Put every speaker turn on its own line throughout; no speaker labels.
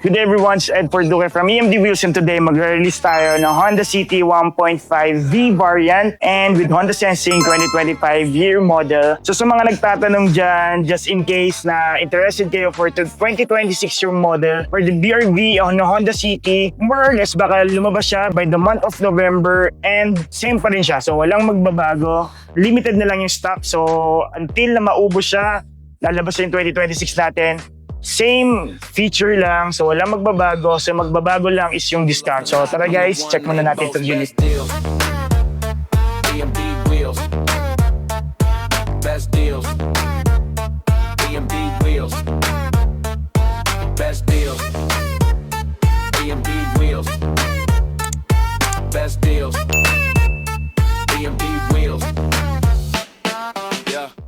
Good day everyone, it's Ed Porduque from EMD Wheels, and today mag-release tayo ng Honda City 1.5V variant and with Honda Sensing 2025 year model. So sa mga nagtatanong dyan, just in case na interested kayo for 2026 year model for the BRV on Honda City, more or less baka lumabas siya by the month of November and same pa rin siya. So walang magbabago, limited na lang yung stock. So until na maubos siya, lalabas yung 2026 natin. Same feature lang, so walang magbabago. So magbabago lang is yung discount. So tara guys, check muna natin itong unit.
EMD Wheels, best deals. EMD Wheels, best deals. EMD Wheels, best deals. EMD Wheels.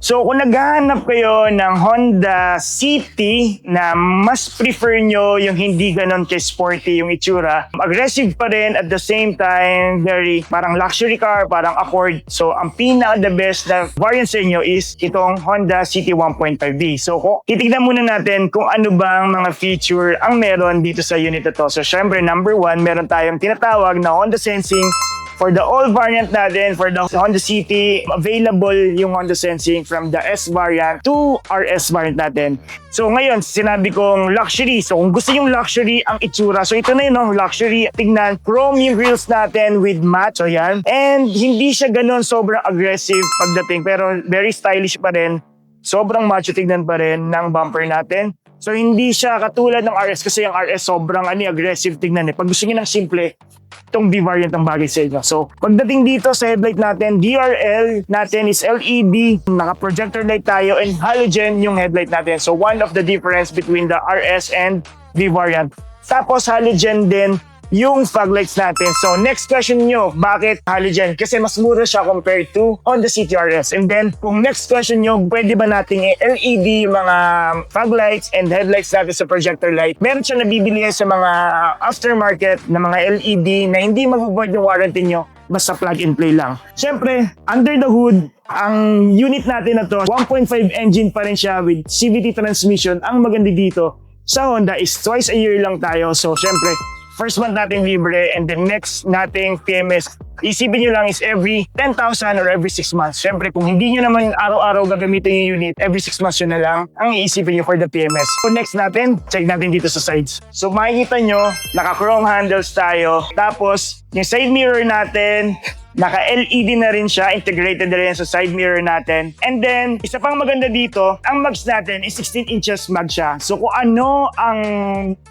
So kung naghahanap kayo ng Honda City na mas prefer nyo yung hindi ganon ka-sporty yung itsura, aggressive pa rin at the same time, very parang luxury car, parang Accord. So ang pinaka-the best na variant sa inyo is itong Honda City 1.5V. So kung titignan muna natin kung ano bang mga feature ang meron dito sa unit na to. So syempre number one, meron tayong tinatawag na Honda Sensing. For the all variant natin, for the Honda City, available yung Honda Sensing from the S variant to RS variant natin. So ngayon, sinabi kong luxury. So kung gusto yung luxury ang itsura, so ito na yun, no? Luxury. Tignan, chrome yung grills natin with matte. So yan. And hindi siya ganun sobrang aggressive pagdating, pero very stylish pa rin. Sobrang macho tignan pa rin ng bumper natin. So hindi siya katulad ng RS kasi yung RS sobrang aggressive tignan eh. Pag gusto niyo ng simple, itong V variant ang bagay sa inyo. So pagdating dito sa headlight natin, DRL natin is LED, naka-projector light tayo and halogen yung headlight natin. So one of the difference between the RS and V variant. Tapos halogen din yung fog lights natin. So next question nyo, bakit halogen? Kasi mas mura siya compared to Honda City RS. And then kung next question nyo, pwede ba nating LED yung mga fog lights and headlights natin sa projector light? Meron siya nabibili sa mga aftermarket na mga LED na hindi mag-void yung warranty nyo, basta plug and play lang. Siyempre, under the hood, ang unit natin na to, 1.5 engine pa rin siya with CVT transmission. Ang maganda dito sa Honda is twice a year lang tayo. So siyempre, first month natin libre and the next nating PMS, isipin nyo lang is every 10,000 or every 6 months. Siyempre, kung hindi nyo naman araw-araw gagamitin yung unit, every 6 months yun na lang ang iisipin nyo for the PMS. So next natin, check natin dito sa sides. So makikita nyo, naka-chrome handles tayo. Tapos, yung side mirror natin, naka-LED na rin siya, integrated na rin sa side mirror natin. And then, isa pang maganda dito, ang mugs natin is 16 inches mag siya. So kung ano ang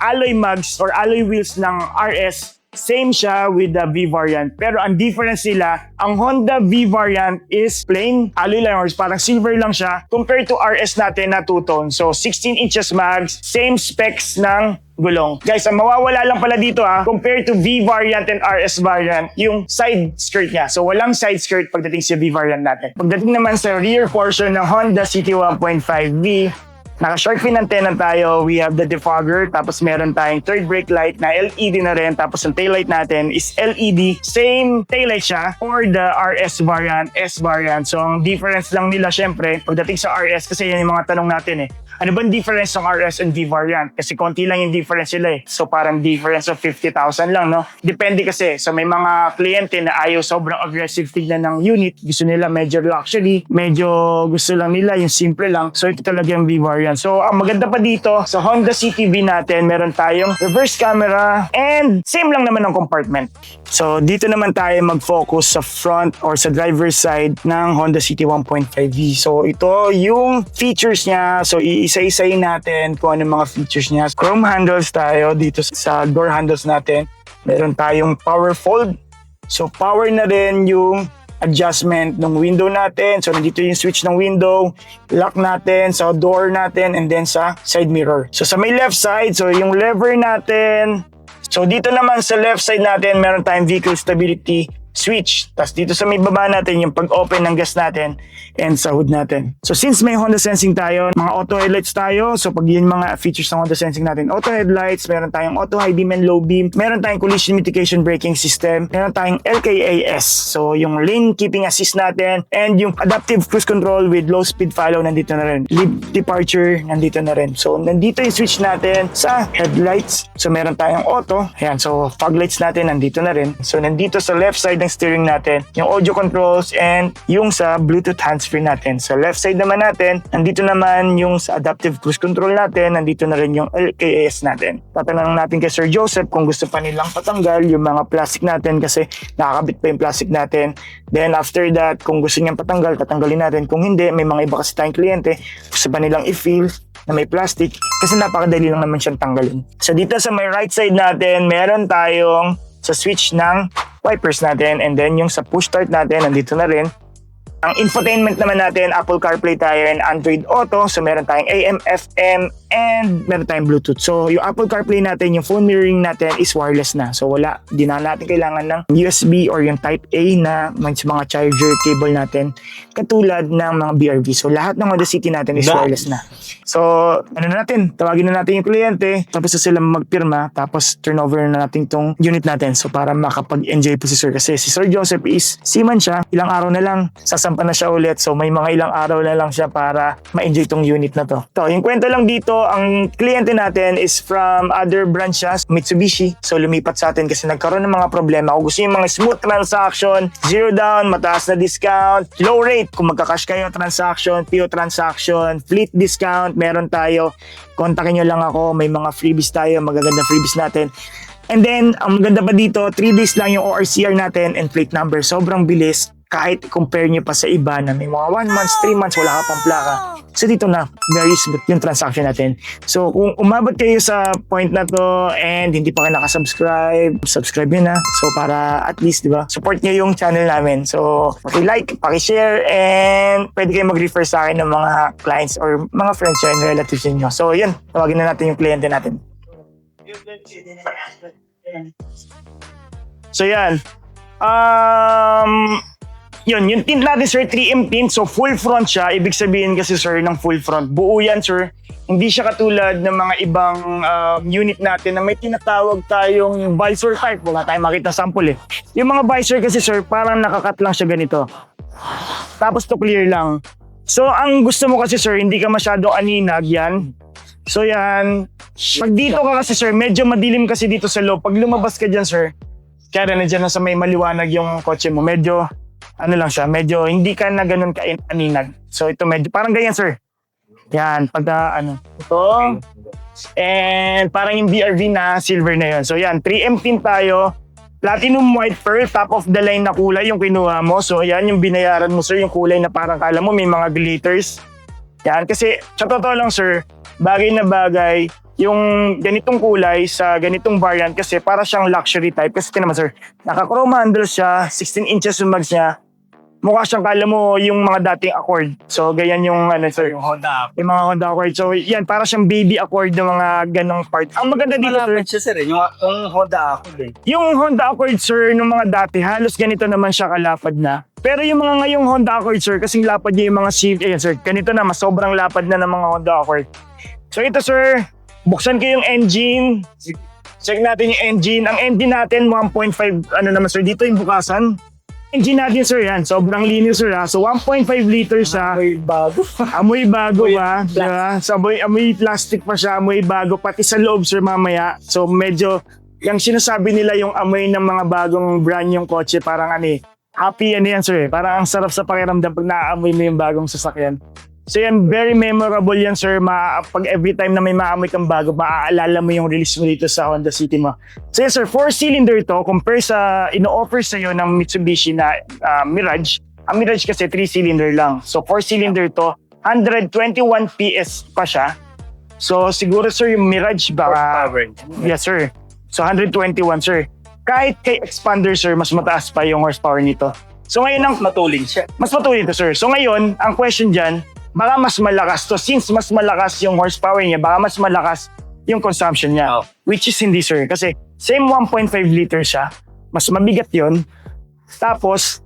alloy mugs or alloy wheels ng RS, same siya with the V variant. Pero ang difference nila, ang Honda V variant is plain alloy lang or parang silver lang siya compared to RS natin na two-tone. So 16 inches mags, same specs ng gulong. Guys, ang mawawala lang pala dito compared to V variant and RS variant, yung side skirt niya. So walang side skirt pagdating sa V variant natin. Pagdating naman sa rear portion ng Honda City 1.5V, naka-shark fin antenna tayo, we have the defogger, tapos meron tayong third brake light na LED na rin, tapos ang taillight natin is LED. Same taillight siya for the RS variant, S variant. So ang difference lang nila syempre, pagdating sa RS, kasi yan yung mga tanong natin ano bang difference ng RS and V variant? Kasi konti lang yung difference sila So parang difference of 50,000 lang, no? Depende kasi. So may mga kliyente na ayaw sobrang aggressive tignan ng unit. Gusto nila medyo luxury. Medyo gusto lang nila yung simple lang. So ito talaga yung V variant. So ang maganda pa dito, sa Honda City V natin, meron tayong reverse camera and same lang naman ang compartment. So dito naman tayo mag-focus sa front or sa driver's side ng Honda City 1.5V. So ito yung features niya. So isa-isayin natin kung ano mga features niya. Chrome handles tayo dito sa door handles natin. Meron tayong power fold. So power na rin yung adjustment ng window natin. So nandito yung switch ng window, lock natin, sa door natin, and then sa side mirror. So sa may left side, so yung lever natin. So dito naman sa left side natin, meron tayong vehicle stability switch. Tapos dito sa may baba natin, yung pag-open ng gas natin and sa hood natin. So since may Honda Sensing tayo, mga auto headlights tayo. So pag yun mga features ng Honda Sensing natin, auto headlights, meron tayong auto high beam and low beam, meron tayong collision mitigation braking system, meron tayong LKAS. So yung lane keeping assist natin, and yung adaptive cruise control with low speed follow nandito na rin. Lead departure nandito na rin. So nandito yung switch natin sa headlights. So meron tayong auto. Ayan, so fog lights natin nandito na rin. So nandito sa left side ng steering natin, yung audio controls and yung sa Bluetooth handsfree natin. Sa left side naman natin, nandito naman yung sa adaptive cruise control natin, nandito na rin yung LKAS natin. Tatanong natin kay Sir Joseph kung gusto pa nilang patanggal yung mga plastic natin kasi nakakabit pa yung plastic natin. Then after that, kung gusto niyang patanggal, tatanggalin natin. Kung hindi, may mga iba kasi tayong kliyente, gusto pa nilang i-fill na may plastic kasi napakadali lang naman siyang tanggalin. So dito sa may right side natin, meron tayong sa switch ng wipers natin, and then yung sa push start natin nandito na rin. Ang infotainment naman natin, Apple CarPlay tayo and Android Auto. So meron tayong AM, FM, and meron tayong Bluetooth. So yung Apple CarPlay natin, yung phone mirroring natin is wireless na. So wala, di na natin kailangan ng USB or yung Type A na mga charger cable natin katulad ng mga BRV. So lahat ng Honda City natin is wireless na. So ano na natin, tawagin na natin yung kliyente, tapos na sila magpirma, tapos turnover na natin tong unit natin. So para makapag-enjoy po si Sir, kasi si Sir Joseph is seaman siya, ilang araw na lang sasampa na siya ulit. So may mga ilang araw na lang siya para ma-enjoy tong unit na to. So yung kwento lang dito, ang kliyente natin is from other branches, Mitsubishi. So lumipat sa atin kasi nagkaroon ng mga problema. Kung gusto yung mga smooth transaction, zero down, mataas na discount, low rate, kung magka-cash kayo transaction, PO transaction, fleet discount, meron tayo. Kontakin nyo lang ako, may mga freebies tayo, magaganda freebies natin. And then, ang maganda pa dito, 3 days lang yung ORCR natin and plate number. Sobrang bilis. Kahit compare nyo pa sa iba na may mga 1 month, 3 months, wala ka pang plaka. So dito na, very smooth yung transaction natin. So kung umabot kayo sa point na to and hindi pa kayo nakasubscribe, subscribe nyo na. So para at least, di ba, support nyo yung channel namin. So paki-like, paki-share, and pwede kayo mag-refer sa akin ng mga clients or mga friends nyo and relatives nyo. So yun, tawagin na natin yung kliyente natin. So yan. Yun, yung tint natin, sir, 3M tint. So, full front siya. Ibig sabihin kasi, sir, ng full front. Buo yan, sir. Hindi siya katulad ng mga ibang unit natin na may tinatawag tayong visor type. Wala tayong makita sample eh. Yung mga visor kasi, sir, parang nakakat lang siya ganito. Tapos to clear lang. So, ang gusto mo kasi, sir, hindi ka masyado aninag yan. So, yan. Pag dito ka kasi, sir, medyo madilim kasi dito sa loob. Pag lumabas ka dyan, sir, kaya nandiyan na sa may maliwanag yung kotse mo, medyo ano lang siya, medyo hindi ka na ganun ka-aninag. So ito medyo parang ganyan, sir. Yan, pag ito. And parang yung BRV na silver na yun. So yan, 3M tint tayo. Platinum white pearl, top of the line na kulay yung kinuha mo. So yan yung binayaran mo, sir, yung kulay na parang kala mo may mga glitters. Yan, kasi sa totoo lang, sir, bagay na bagay yung ganitong kulay sa ganitong variant kasi para siyang luxury type. Kasi naman, sir, naka-chrome handles siya, 16 inches yung mags niya. Mukha siyang kala mo yung mga dating Accord. So, ganyan yung, sir, yung Honda. Yung mga Honda Accord. So, yan, para siyang baby Accord ng mga ganong part. Ang maganda dito, sir.
Malapit siya, sir, yung Honda Accord eh.
Yung Honda Accord, sir, nung mga dati, halos ganito naman siya kalapad na. Pero yung mga ngayong Honda Accord, sir, kasing lapad niya yung mga shift. Ayan, sir, ganito na, mas sobrang lapad na ng mga Honda Accord. So, ito, sir, buksan ko yung engine. Check natin yung engine. Ang engine natin, 1.5, naman, sir, dito yung bukasan. Engine natin, sir, yan. Sobrang linis, sir, ha. So, 1.5 liters siya.
Amoy bago.
Amoy bago ba? Diba? So, amoy plastic pa siya. Amoy bago. Pati sa loob, sir, mamaya. So, medyo, yung sinasabi nila yung amoy ng mga bagong brand yung kotse, parang happy yan, sir. Parang ang sarap sa pakiramdam pag naaamoy mo yung bagong sasakyan. So yan, very memorable yan, sir. Pag every time na may maamoy kang bago, maaalala mo yung release mo dito sa Honda City mo. So yan, sir, 4-cylinder to compare sa ino-offer sa'yo ng Mitsubishi na Mirage. Ang Mirage kasi 3-cylinder lang. So 4-cylinder to, 121 PS pa siya. So siguro, sir, yung Mirage baka... Yes, sir. So 121, sir. Kahit kay Expander, sir, mas mataas pa yung horsepower nito. So ngayon,
Matulin siya.
mas matulin to, sir. So ngayon, ang question dyan, baka mas malakas to. Since mas malakas yung horsepower niya, baka mas malakas yung consumption niya.
Oh.
Which is hindi, sir. Kasi same 1.5 liter siya. Mas mabigat yon. Tapos,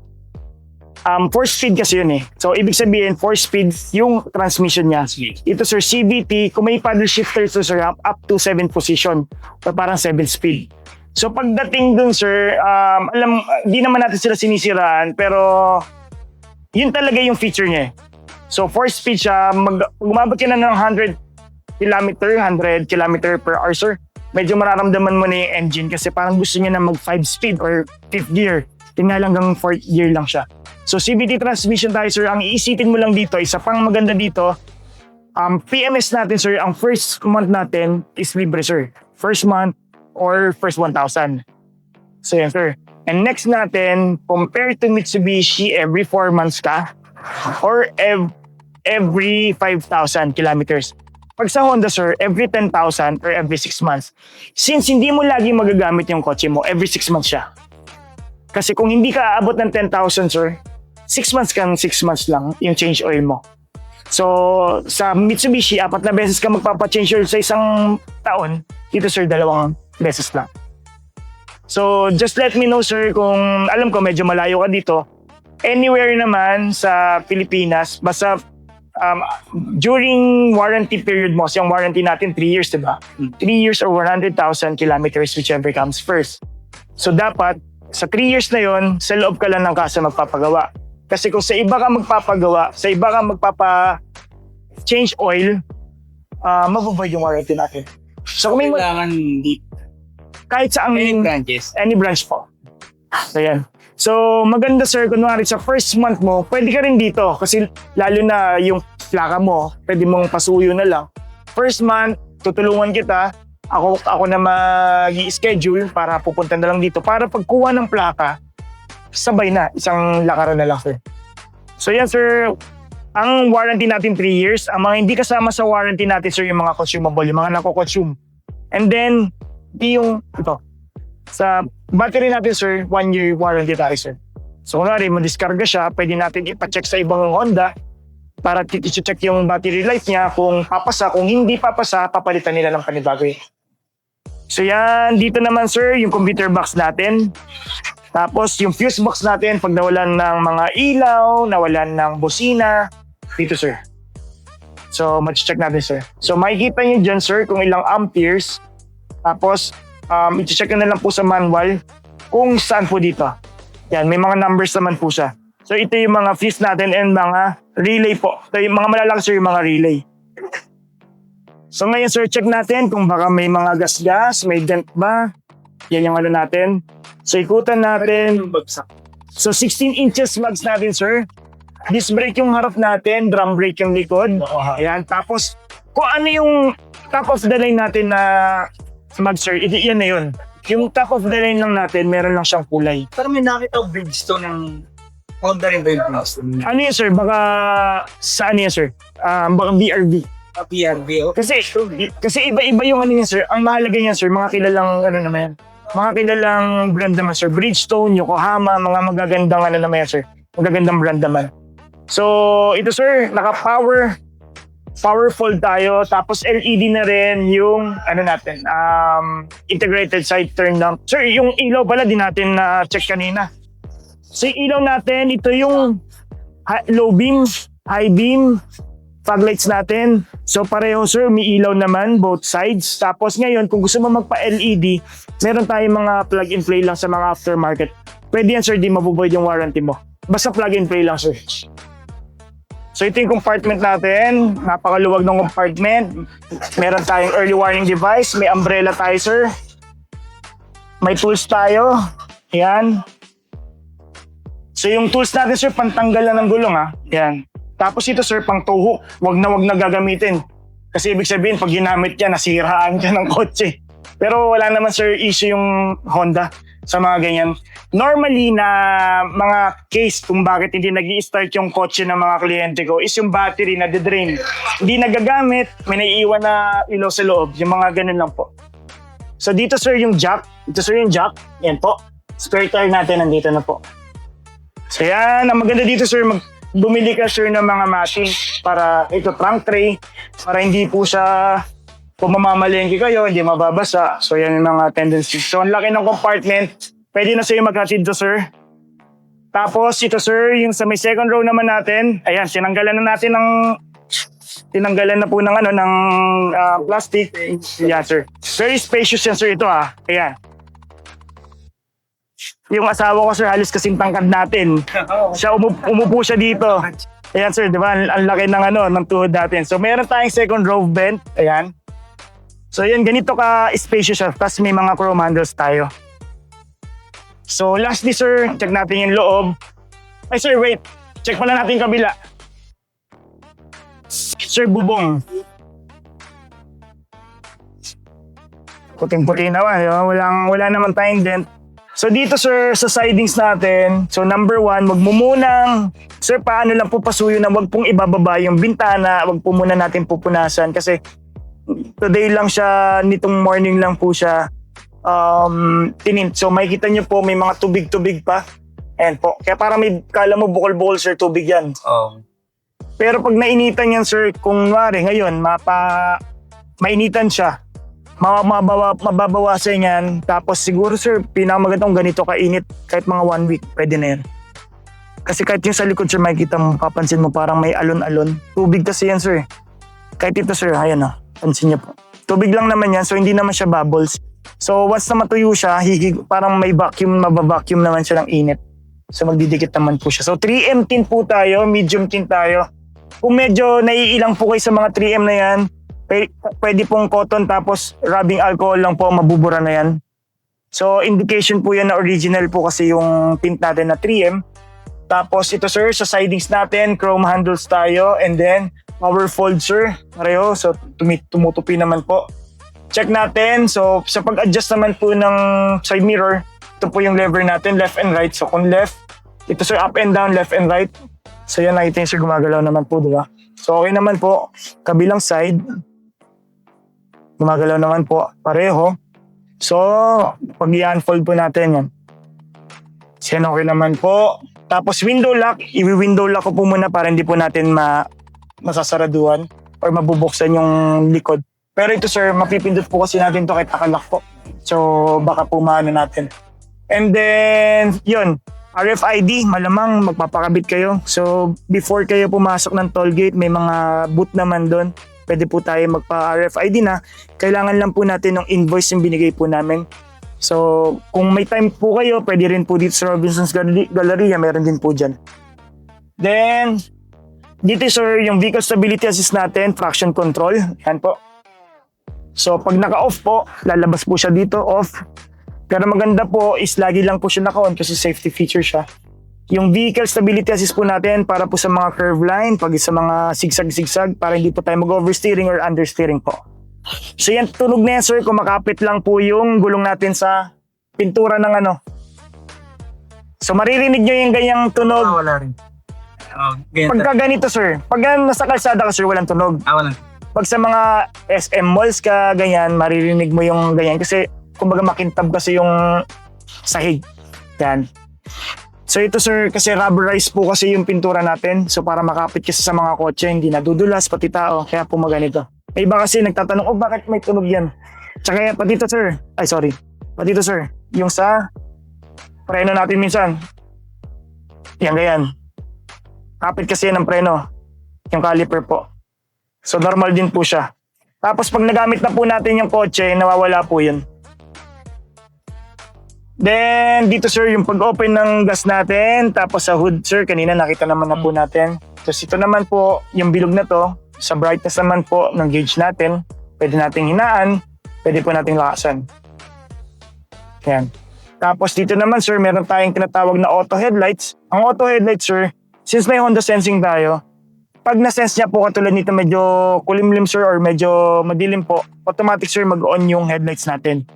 4-speed kasi yun eh. So, ibig sabihin, 4-speed yung transmission niya. Ito sir, CVT, kung may paddle shifter to sir, up to 7 position. O parang 7-speed. So, pagdating dun sir, di naman natin sila sinisiraan, pero yun talaga yung feature niya eh. So, 4-speed siya, umabot ka na ng 100 km per hour sir. Medyo mararamdaman mo na yung engine kasi parang gusto niya na mag 5-speed or 5th gear. Tingnan lang hanggang 4th gear lang siya. So CVT transmission tayo sir, ang iisipin mo lang dito, isa pang maganda dito, PMS natin sir, ang first month natin is libre sir. First month or first 1,000. So yan sir. And next natin, compared to Mitsubishi, every 4 months ka or every 5,000 kilometers. Pag sa Honda sir, every 10,000 or every 6 months. Since hindi mo lagi magagamit yung kotse mo, every 6 months siya. Kasi kung hindi ka aabot ng 10,000 sir, 6 months kang 6 months lang yung change oil mo. So, sa Mitsubishi, 4 na beses ka magpapa-change oil sa isang taon. Dito sir, 2 beses lang. So, just let me know sir kung alam ko medyo malayo ka dito. Anywhere naman sa Pilipinas, basta during warranty period mo, yung warranty natin 3 years, diba? 3 years or 100,000 kilometers, whichever comes first. So, dapat sa 3 years na yon, sa loob ka lang ng casa magpapagawa. Kasi kung sa iba ka magpapagawa, sa iba ka magpapa-change oil, mabubuhay yung warranty natin. So kung may
Kailangan
kahit sa
any branches.
any branch po. So yan. So maganda sir, kunwari sa first month mo, pwede ka rin dito. Kasi lalo na yung plaka mo, pwede mong pasuyo na lang. First month, tutulungan kita. Ako na mag-i-schedule para pupunta na lang dito. Para pagkuha ng plaka, sabay na, isang lakaran na lang sir. So yan sir, ang warranty natin 3 years. Ang mga hindi kasama sa warranty natin sir, yung mga consumable, yung mga nako-consume. And then, yung ito, sa battery natin sir, 1 year warranty tayo sir. So kunwari, madiskarga siya, pwede natin ipacheck sa ibang Honda para i-check yung battery life niya, kung papasa, kung hindi papasa, papalitan nila ng panibago. So yan, dito naman sir, yung computer box natin. Tapos yung fuse box natin, pag nawalan ng mga ilaw, nawalan ng busina, dito sir. So mag-check natin sir. So makikita nyo dyan sir kung ilang amperes. Tapos i-check na lang po sa manual kung saan po dito. Yan, may mga numbers naman po siya. So ito yung mga fuse natin and mga relay po. Ito yung mga malalaki sir, yung mga relay. So ngayon sir, check natin kung baka may mga gas-gas, may dent ba. Yan yung ano natin. So ikutan natin. So 16 inches mags natin sir. Disc brake yung harap natin, drum brake yung likod. Ayan, tapos kung ano yung top of the line natin na mag sir, yan na yun. Yung top of the line lang natin, meron lang siyang kulay.
Pero may nakita ko Bridgestone ng Honda rin ba yung Bridgestone?
Ano yun sir? Baka saan yan sir? Baka BRV.
PRV, oh.
Kasi iba-iba yung ano niya sir. Ang mahalaga niya sir, mga kilalang ano naman yan. Mga kilalang brand naman sir. Bridgestone, Yokohama, mga magagandang ano naman yan sir. Magagandang brand naman. So ito sir, powerful tayo. Tapos LED na rin yung ano natin, integrated side turn lamp. Sir, yung ilaw pala di natin na check kanina. So yung ilaw natin, ito yung low beam, high beam, fog lights natin. So pareho sir, may ilaw naman both sides. Tapos ngayon, kung gusto mo magpa-LED, meron tayong mga plug and play lang sa mga aftermarket. Pwede yan sir, di mabubuhay yung warranty mo. Basta plug and play lang sir. So ito yung compartment natin. Napakaluwag ng compartment. Meron tayong early warning device. May umbrella tayo sir. May tools tayo. Yan. So yung tools natin sir, pantanggal lang ng gulong ha. Yan. Tapos ito sir, pang tow hook. Wag na gagamitin. Kasi ibig sabihin, pag ginamit yan, nasiraan ka ng kotse. Pero wala naman sir, issue yung Honda sa mga ganyan. Normally na mga case kung bakit hindi nag-i-start yung kotse ng mga kliyente ko is yung battery na de-drain. Hindi nagagamit, may naiiwan na ilaw sa loob. Yung mga ganun lang po. So dito sir yung jack. Ito sir yung jack. Yan po. Spare tire natin nandito na po. So yan, ang maganda dito sir, bumili ka sir ng mga matching para ito trunk tray para hindi po siya kung mamamalengke kayo, hindi mababasa. So yan yung mga tendencies. So ang laki ng compartment. Pwede na sa'yo maghatid to sir. Tapos ito sir, yung sa may second row naman natin, ayan, tinanggalan na po ng plastic. Yeah, sir. Very spacious yan sir ito Ayan. Yung asawa ko sir, halos kasing tangkad natin. Siya umupo siya dito. Ayan sir, di ba? Ang laki ng tuhod natin. So meron tayong second row vent. Ayan. So yan, ganito ka spacious siya. Tapos may mga chrome handles tayo. So lastly sir, check natin yung loob. Ay sir, wait. Check pala natin yung kabila. Sir, bubong. Puting-puti naman. Di ba? Wala naman tayong dent. So dito sir, sa sidings natin, so number 1, wag mo munang, sir, paano lang po pasuyo na wag pong ibababa yung bintana, wag po muna natin pupunasan kasi today lang siya, nitong morning lang po siya tinint. So makikita nyo po may mga tubig-tubig pa. Ayan po. Kaya para may kala mo bukol-bukol sir, tubig yan. Pero pag nainitan yan sir, kung wari ngayon, mainitan siya, mababawasan yan. Tapos siguro sir, pinakamagandang ganito kainit kahit mga 1 week, pwede na yan. Kasi kahit yung sa likod sir, makikita mo, papansin mo parang may alon-alon. Tubig kasi yan sir. Kahit ito sir, ayan pansin niyo po. Tubig lang naman yan, so hindi naman siya bubbles. So once na matuyo siya, parang may vacuum, mabavacuum naman siya ng init. So magdidikit naman po siya. So 3M tint po tayo, medium tint tayo. Kung medyo naiilang po kayo sa mga 3M na yan, pwede pong cotton tapos rubbing alcohol lang po, mabubura na yan. So indication po yan na original po kasi yung tint natin na 3M. Tapos ito sir, sa sidings natin, chrome handles tayo and then power fold sir, pareho. So tumutupi naman po. Check natin, so sa pag-adjust naman po ng side mirror, ito po yung lever natin, left and right. So kung left, ito sir, up and down, left and right. So yan, nakita nyo sir, gumagalaw naman po, diba? So okay naman po, kabilang side, gumagalaw naman po, pareho. So, pag i-unfold po natin yan. So, yan okay naman po. Tapos window lock, i-window lock ko po muna para hindi po natin masasaraduhan or mabubuksan yung likod. Pero ito sir, mapipindot po kasi natin to kahit nakalock po. So, baka po maano natin. And then, yun, RFID, malamang magpapakabit kayo. So, before kayo pumasok ng toll gate, may mga booth naman doon. Pwede po tayo magpa-RFID na. Kailangan lang po natin ng invoice yung binigay po namin. So, kung may time po kayo, pwede rin po dito sa Robinson's Galleria, meron din po dyan. Then, dito sir, yung vehicle stability assist natin, traction control. Yan po. So, pag naka-off po, lalabas po siya dito, off. Pero maganda po is lagi lang po siya naka-on kasi safety feature siya. Yung vehicle stability assist po natin para po sa mga curve line, pag sa mga zigzag-zigzag, para hindi po tayo mag-oversteering or understeering po. So yan, tunog na yan sir, kumakapit lang po yung gulong natin sa pintura ng So maririnig nyo yung ganyang tunog.
Wala rin.
Pagka ganito sir, pag nasa kalsada ka sir, walang tunog.
Wala.
Pag sa mga SM malls ka, ganyan, maririnig mo yung ganyan kasi kumbaga makintab kasi yung sahig. Yan. So ito sir, kasi rubberized po kasi yung pintura natin. So para makapit kasi sa mga kotse, hindi nadudulas, pati tao. Kaya po maganito. May iba kasi nagtatanong, bakit may tunog yan? Tsaka pati ito sir, pati ito sir, yung sa preno natin minsan. Yan, ganyan. Kapit kasi yan ng preno. Yung caliper po. So normal din po siya. Tapos pag nagamit na po natin yung kotse, nawawala po yun. Then, dito sir, yung pag-open ng gas natin, tapos sa hood sir, kanina nakita naman na po natin. Tapos ito naman po, yung bilog na to, sa brightness naman po ng gauge natin, pwede nating hinaan, pwede po nating lakasan. Yan. Tapos dito naman sir, meron tayong tinatawag na auto headlights. Ang auto headlights sir, since may Honda sensing tayo, pag na-sense niya po katulad nito medyo kulimlim sir or medyo madilim po, automatic sir mag-on yung headlights natin.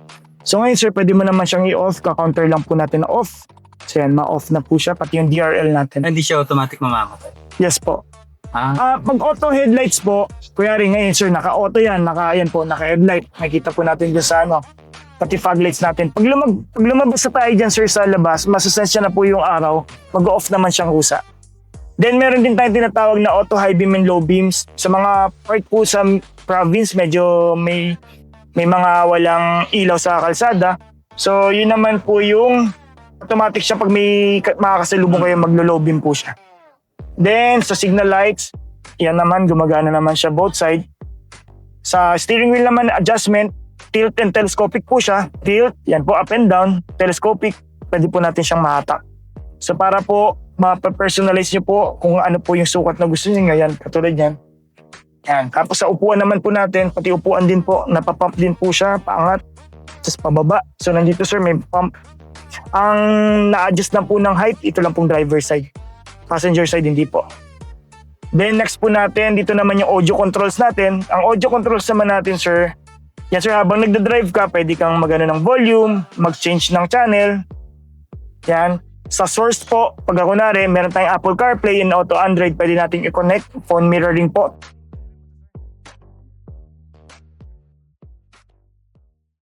So ngayon sir, pwede mo naman siyang i-off, ka-counter lang po natin na off. So yan, ma-off na po siya, pati yung DRL natin.
Hindi siya automatic mamamatay.
Yes po. Pag auto headlights po, kuyari ngayon sir, naka-auto yan, naka-headlight. Nakikita po natin dyan sa pati fog lights natin. Pag lumabas na tayo dyan sir sa labas, masusense na po yung araw, mag-off naman siyang rusa. Then meron din tayong tinatawag na auto high beam and low beams. Sa mga part po sa province, medyo may mga walang ilaw sa kalsada. So yun naman po yung Automatic siya pag may makakasalubong kayo, maglo-low beam po siya. Then, sa signal lights, yan naman, gumagana naman siya both side. Sa steering wheel naman, adjustment, tilt and telescopic po siya. Tilt, yan po, up and down. Telescopic, pwede po natin siyang mahatak. So para po, ma-personalize nyo po kung ano po yung sukat na gusto nyo. Yan, katulad yan. Yan. Tapos sa upuan naman po natin, pati upuan din po, napapump din po siya, paangat, tapos pababa. So nandito sir, may pump. Ang na-adjust lang po ng height, ito lang pong driver side. Passenger side, hindi po. Then next po natin, dito naman yung audio controls natin. Ang audio controls naman natin sir, yan sir, habang nagda-drive ka, pwede kang magano ng volume, mag-change ng channel. Yan. Sa source po, pag kunwari, meron tayong Apple CarPlay and Auto Android, pwede natin i-connect. Phone mirroring po.